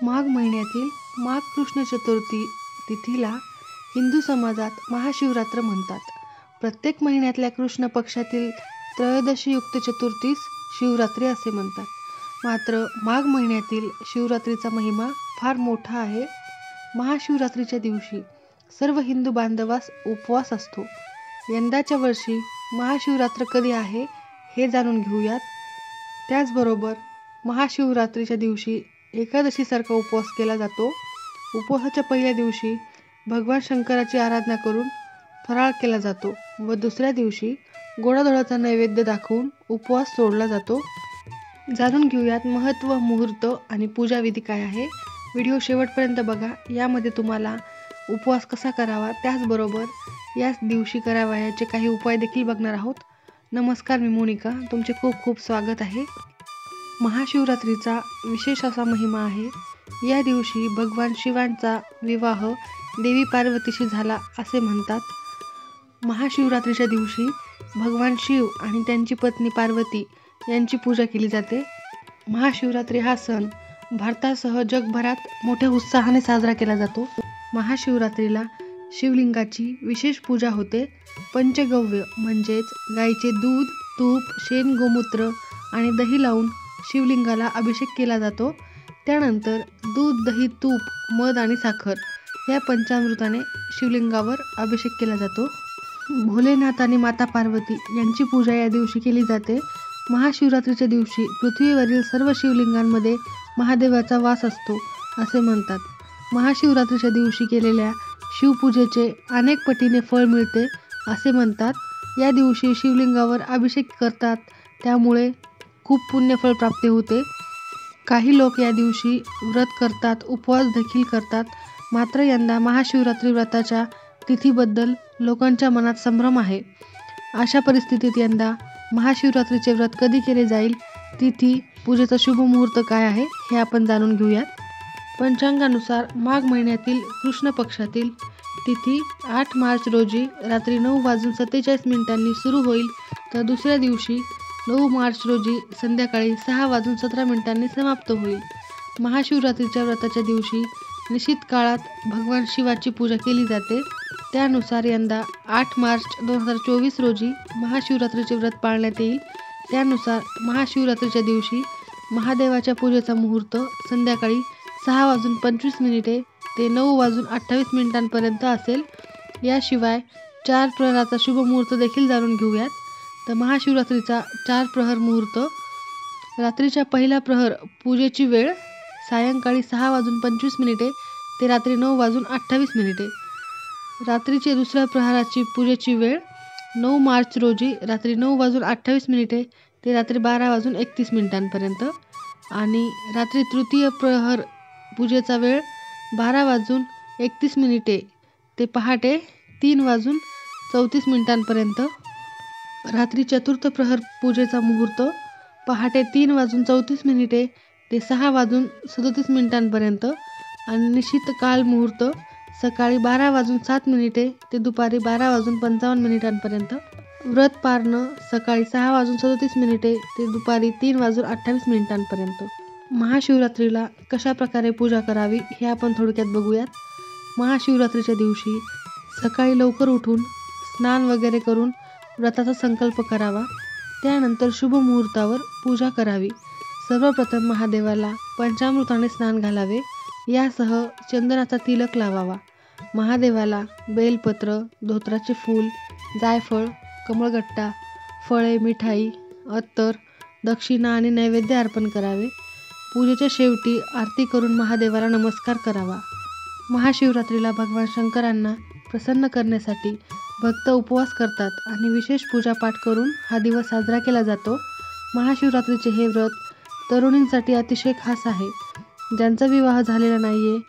माघ महिन्यातील माघ कृष्ण चतुर्थी तिथीला हिंदू समाजात महाशिवरात्र म्हणतात. प्रत्येक महिन्यातल्या कृष्ण पक्षातील त्रयोदशीयुक्त चतुर्थीस शिवरात्री असे म्हणतात. मात्र माघ महिन्यातील शिवरात्रीचा महिमा फार मोठा आहे. महाशिवरात्रीच्या दिवशी सर्व हिंदू बांधवास उपवास असतो. यंदाच्या वर्षी महाशिवरात्र कधी आहे हे जाणून घेऊयात. त्याचबरोबर महाशिवरात्रीच्या दिवशी एकादशीसारखा उपवास केला जातो. उपवासाच्या पहिल्या दिवशी भगवान शंकराची आराधना करून फराळ केला जातो व दुसऱ्या दिवशी गोडाधोडाचा नैवेद्य दाखवून उपवास सोडला जातो. जाणून घेऊयात महत्त्व, मुहूर्त आणि पूजाविधी काय आहे. व्हिडिओ शेवटपर्यंत बघा. यामध्ये तुम्हाला उपवास कसा करावा, त्याचबरोबर याच दिवशी करावयाचे काही उपाय देखील बघणार आहोत. नमस्कार, मी मोनिका. तुमचे खूप खूप स्वागत आहे. महाशिवरात्रीचा विशेष असा महिमा आहे. या दिवशी भगवान शिवांचा विवाह देवी पार्वतीशी झाला असे म्हणतात. महाशिवरात्रीच्या दिवशी भगवान शिव आणि त्यांची पत्नी पार्वती यांची पूजा केली जाते. महाशिवरात्री हा सण भारतासह जगभरात मोठ्या उत्साहाने साजरा केला जातो. महाशिवरात्रीला शिवलिंगाची विशेष पूजा होते. पंचगव्य म्हणजेच गाईचे दूध, तूप, शेण, गोमूत्र आणि दही लावून शिवलिंगाला अभिषेक केला जातो. त्यानंतर दूध, दही, तूप, मध आणि साखर या पंचामृताने शिवलिंगावर अभिषेक केला जातो. भोलेनाथ आणि माता पार्वती यांची पूजा या दिवशी केली जाते. महाशिवरात्रीच्या दिवशी पृथ्वीवरील सर्व शिवलिंगांमध्ये महादेवाचा वास असतो असे म्हणतात. महाशिवरात्रीच्या दिवशी केलेल्या शिवपूजेचे अनेक पटीने फळ मिळते असे म्हणतात. या दिवशी शिवलिंगावर अभिषेक करतात, त्यामुळे खूप पुण्यफळ प्राप्ती होते. काही लोक या दिवशी व्रत करतात, उपवास देखील करतात. मात्र यंदा महाशिवरात्री व्रताच्या तिथीबद्दल लोकांच्या मनात संभ्रम आहे. अशा परिस्थितीत यंदा महाशिवरात्रीचे व्रत कधी केले जाईल, तिथी, पूजेचा शुभ मुहूर्त काय आहे हे आपण जाणून घेऊयात. पंचांगानुसार माघ महिन्यातील कृष्ण पक्षातील तिथी 8 मार्च रोजी रात्री 9:47 सुरू होईल, तर दुसऱ्या दिवशी 9 मार्च रोजी संध्याकाळी 6:17 समाप्त होईल. महाशिवरात्रीच्या व्रताच्या दिवशी निश्चित काळात भगवान शिवाची पूजा केली जाते. त्यानुसार यंदा 8 मार्च 2024 रोजी महाशिवरात्रीचे व्रत पाळण्यात येईल. त्यानुसार महाशिवरात्रीच्या दिवशी महादेवाच्या पूजेचा मुहूर्त संध्याकाळी 6:25 ते 9:28 असेल. याशिवाय 4 प्रहराचा शुभ मुहूर्त देखील जाणून घेऊयात. तर महाशिवरात्रीचा 4 प्रहर मुहूर्त: रात्रीच्या पहिला प्रहर पूजेची वेळ सायंकाळी 6:25 ते रात्री 9:28. रात्रीचे दुसऱ्या प्रहराची पूजेची वेळ 9 मार्च रोजी रात्री 9:28 ते रात्री 12:31 आणि रात्री तृतीय प्रहर पूजेचा वेळ 12:31 ते पहाटे 3:34 रात्री चतुर्थ प्रहर पूजेचा मुहूर्त पहाटे 3:34 ते 6:37 आणि निश्चित काल मुहूर्त सकाळी 12:07 ते दुपारी 12:55. व्रत पारणं सकाळी 6:37 ते दुपारी 3:28. महाशिवरात्रीला कशा प्रकारे पूजा करावी हे आपण थोडक्यात बघूयात. महाशिवरात्रीच्या दिवशी सकाळी लवकर उठून स्नान वगैरे करून व्रताचा संकल्प करावा. त्यानंतर शुभ मुहूर्तावर पूजा करावी. सर्वप्रथम महादेवाला पंचामृताने स्नान घालावे. यासह चंदनाचा तिलक लावावा. महादेवाला बेलपत्र, धोत्राचे फूल, जायफळ, कमळगट्टा, फळे, मिठाई, अत्तर, दक्षिणा आणि नैवेद्य अर्पण करावे. पूजेच्या शेवटी आरती करून महादेवाला नमस्कार करावा. महाशिवरात्रीला भगवान शंकरांना प्रसन्न करण्यासाठी भक्त उपवास करतात आणि विशेष पूजापाठ करून हा दिवस साजरा केला जातो. महाशिवरात्रीचे हे व्रत तरुणींसाठी अतिशय खास आहे. ज्यांचा विवाह झालेला नाहीये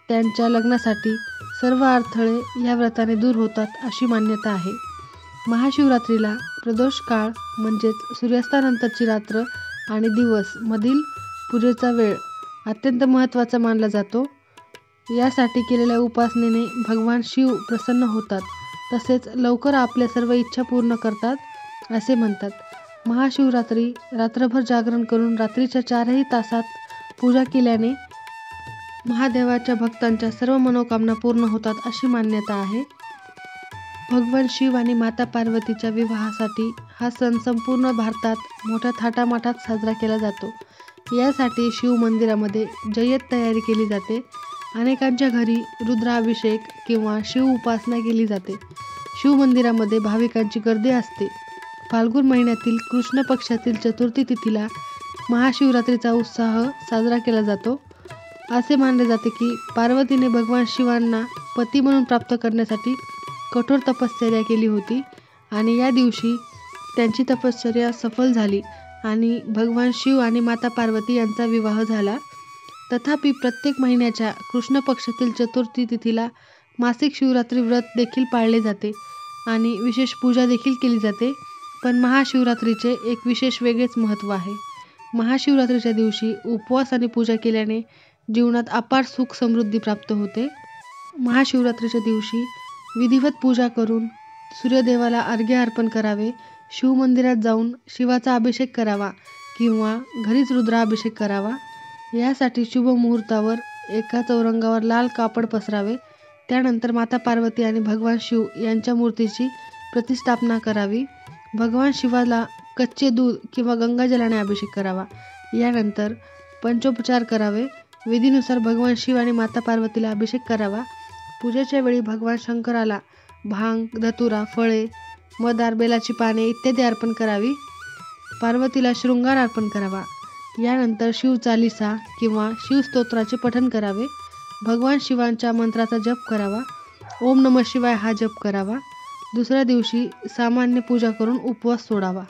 त्यांच्या लग्नासाठी सर्व अडथळे या व्रताने दूर होतात अशी मान्यता आहे. महाशिवरात्रीला प्रदोष काळ म्हणजेच सूर्यास्तानंतरची रात्र आणि दिवस मधील पूजेचा वेळ अत्यंत महत्त्वाचा मानला जातो. यासाठी केलेल्या उपासनेने भगवान शिव प्रसन्न होतात, तसेच लवकर आपल्या सर्व इच्छा पूर्ण करतात असे म्हणतात. महाशिवरात्री रात्रभर जागरण करून रात्रीच्या 4ही तासात पूजा केल्याने महादेवाच्या भक्तांच्या सर्व मनोकामना पूर्ण होतात अशी मान्यता आहे. भगवान शिव आणि माता पार्वतीच्या विवाहासाठी हा सण संपूर्ण भारतात मोठ्या थाटामाटात साजरा केला जातो. यासाठी शिव मंदिरामध्ये जय्यत तयारी केली जाते. अनेकांच्या घरी रुद्राभिषेक किंवा शिव उपासना केली जाते. शिव मंदिरामध्ये भाविकांची गर्दी असते. फाल्गुन महिन्यातील कृष्ण पक्षातील चतुर्थी तिथीला महाशिवरात्रीचा उत्साह साजरा केला जातो. असे मानले जाते की पार्वतीने भगवान शिवांना पती म्हणून प्राप्त करण्यासाठी कठोर तपश्चर्या केली होती आणि या दिवशी त्यांची तपश्चर्या सफल झाली आणि भगवान शिव आणि माता पार्वती यांचा विवाह झाला. तथापि प्रत्येक महिन्याच्या कृष्ण पक्षातील चतुर्थी तिथीला मासिक शिवरात्री व्रत देखील पाळले जाते आणि विशेष पूजा देखील केली जाते. पण महाशिवरात्रीचे एक विशेष वेगळेच महत्त्व आहे. महाशिवरात्रीच्या दिवशी उपवास आणि पूजा केल्याने जीवनात अपार सुख समृद्धी प्राप्त होते. महाशिवरात्रीच्या दिवशी विधिवत पूजा करून सूर्यदेवाला अर्घ्य अर्पण करावे. शिवमंदिरात जाऊन शिवाचा अभिषेक करावा किंवा घरीच रुद्राभिषेक करावा. यासाठी शुभ मुहूर्तावर एका चौरंगावर लाल कापड पसरावे. त्यानंतर माता पार्वती आणि भगवान शिव यांच्या मूर्तीची प्रतिष्ठापना करावी. भगवान शिवाला कच्चे दूध किंवा गंगाजलाने अभिषेक करावा. यानंतर पंचोपचार करावे. विधीनुसार भगवान शिव आणि माता पार्वतीला अभिषेक करावा. पूजेच्या वेळी भगवान शंकराला भांग, धतुरा, फळे, मदार, बेलाची पाने इत्यादी अर्पण करावी. पार्वतीला शृंगार अर्पण करावा. यानंतर शिवचालीसा किंवा शिवस्तोत्राचे पठण करावे. भगवान शिवांच्या मंत्राचा जप करावा. ओम नमः शिवाय हा जप करावा. दुसऱ्या दिवशी सामान्य पूजा करून उपवास सोडावा.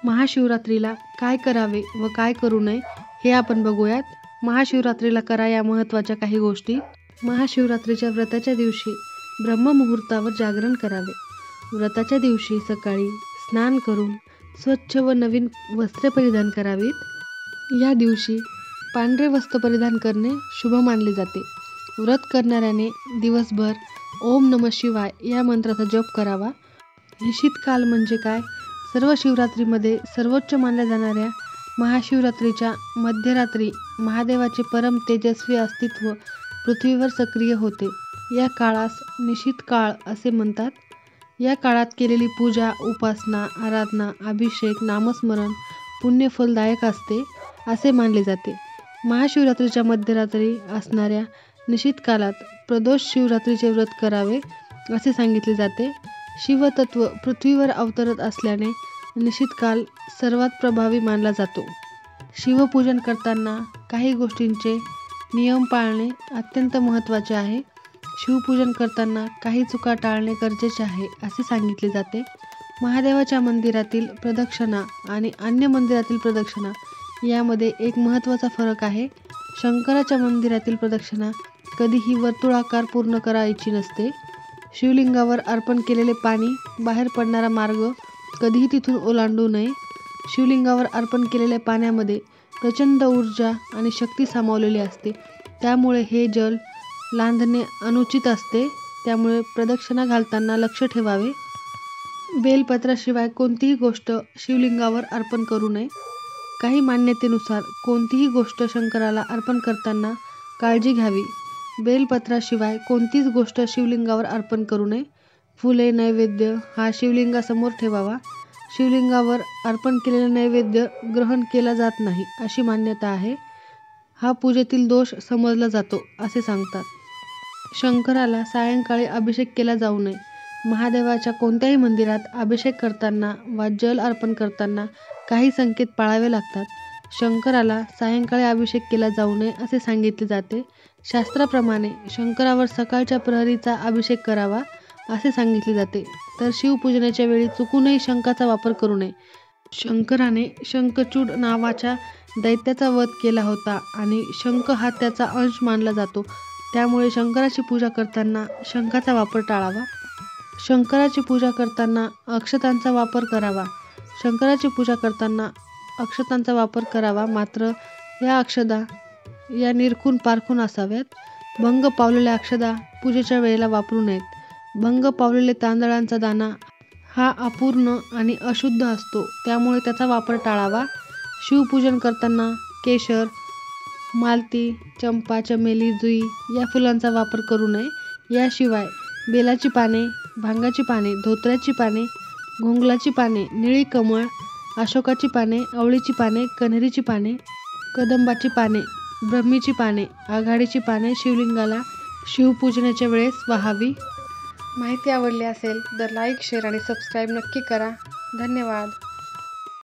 महाशिवरात्रीला काय करावे व काय करू नये हे आपण बघूयात. महाशिवरात्रीला करा या महत्त्वाच्या काही गोष्टी. महाशिवरात्रीच्या व्रताच्या दिवशी ब्रह्ममुहूर्तावर जागरण करावे. व्रताच्या दिवशी सकाळी स्नान करून स्वच्छ व नवीन वस्त्रे परिधान करावीत. या दिवशी पांढरे वस्त्र परिधान करणे शुभ मानले जाते. व्रत करणाऱ्याने दिवसभर ओम नमः शिवाय या मंत्राचा जप करावा. निशित काल म्हणजे काय? सर्व शिवरात्रीमध्ये सर्वोच्च मानल्या जाणाऱ्या महाशिवरात्रीच्या मध्यरात्री महादेवाचे परम तेजस्वी अस्तित्व पृथ्वीवर सक्रिय होते. या काळास निशित काळ असे म्हणतात. या काळात केलेली पूजा, उपासना, आराधना, अभिषेक, नामस्मरण पुण्यफलदायक असते असे मानले जाते. महाशिवरात्रीच्या मध्यरात्री असणाऱ्या निशित कालात प्रदोष शिवरात्रीचे व्रत करावे असे सांगितले जाते. शिवतत्व पृथ्वीवर अवतरत असल्याने निशित काल सर्वात प्रभावी मानला जातो. शिवपूजन करताना काही गोष्टींचे नियम पाळणे अत्यंत महत्त्वाचे आहे. शिवपूजन करताना काही चुका टाळणे गरजेचे आहे असे सांगितले जाते. महादेवाच्या मंदिरातील प्रदक्षिणा आणि अन्य मंदिरातील प्रदक्षिणा यामध्ये एक महत्त्वाचा फरक आहे. शंकराच्या मंदिरातील प्रदक्षिणा कधीही वर्तुळाकार पूर्ण करायची नसते. शिवलिंगावर अर्पण केलेले पाणी बाहेर पडणारा मार्ग कधीही तिथून ओलांडू नये. शिवलिंगावर अर्पण केलेल्या पाण्यामध्ये प्रचंड ऊर्जा आणि शक्ती सामावलेली असते. त्यामुळे हे जल लांघणे अनुचित असते. त्यामुळे प्रदक्षिणा घालताना लक्ष ठेवावे. बेलपत्राशिवाय कोणतीही गोष्ट शिवलिंगावर अर्पण करू नये. काही मान्यतेनुसार कोणतीही गोष्ट शंकराला अर्पण करताना काळजी घ्यावी. बेलपत्राशिवाय कोणतीच गोष्ट शिवलिंगावर अर्पण करू नये. फुले, नैवेद्य हा शिवलिंगासमोर ठेवावा. शिवलिंगावर अर्पण केलेले नैवेद्य ग्रहण केला जात नाही अशी मान्यता आहे. हा पूजेतील दोष समजला जातो असे सांगतात. शंकराला सायंकाळी अभिषेक केला जाऊ नये. महादेवाच्या कोणत्याही मंदिरात अभिषेक करताना वा जल अर्पण करताना काही संकेत पाळावे लागतात. शंकराला सायंकाळी अभिषेक केला जाऊ नये असे सांगितले जाते. शास्त्राप्रमाणे शंकरावर सकाळच्या प्रहरीचा अभिषेक करावा असे सांगितले जाते. तर शिवपूजनाच्या वेळी चुकूनही शंखाचा वापर करू नये. शंकराने शंखचूड नावाच्या दैत्याचा वध केला होता आणि शंख हा त्याचा अंश मानला जातो. त्यामुळे शंकराची पूजा करताना शंखाचा वापर टाळावा. शंकराची पूजा करताना अक्षतांचा वापर करावा. शंकराची पूजा करताना अक्षतांचा वापर करावा. मात्र या अक्षता या निरखून पारखून असाव्यात. भंग पावलेल्या अक्षता पूजेच्या वेळेला वापरू नयेत. भंग पावलेले तांदळांचा दाणा हा अपूर्ण आणि अशुद्ध असतो. त्यामुळे त्याचा वापर टाळावा. शिवपूजन करताना केशर, मालती, चंपा, चमेली, जुई या फुलांचा वापर करू नये. याशिवाय बेलाची पाने, भांगाची पाने, धोत्र्याची पाने, घोंगलाची पाने, निळी कमळ, अशोकाची पाने, आवळीची पाने, कण्हेरीची पाने, कदंबाची पाने, ब्रह्मीची पाने, आघाडीची पाने शिवलिंगाला शिवपूजनाच्या वेळेस वाहावी. माहिती आवडली असेल तर लाईक, शेअर आणि सबस्क्राईब नक्की करा. धन्यवाद.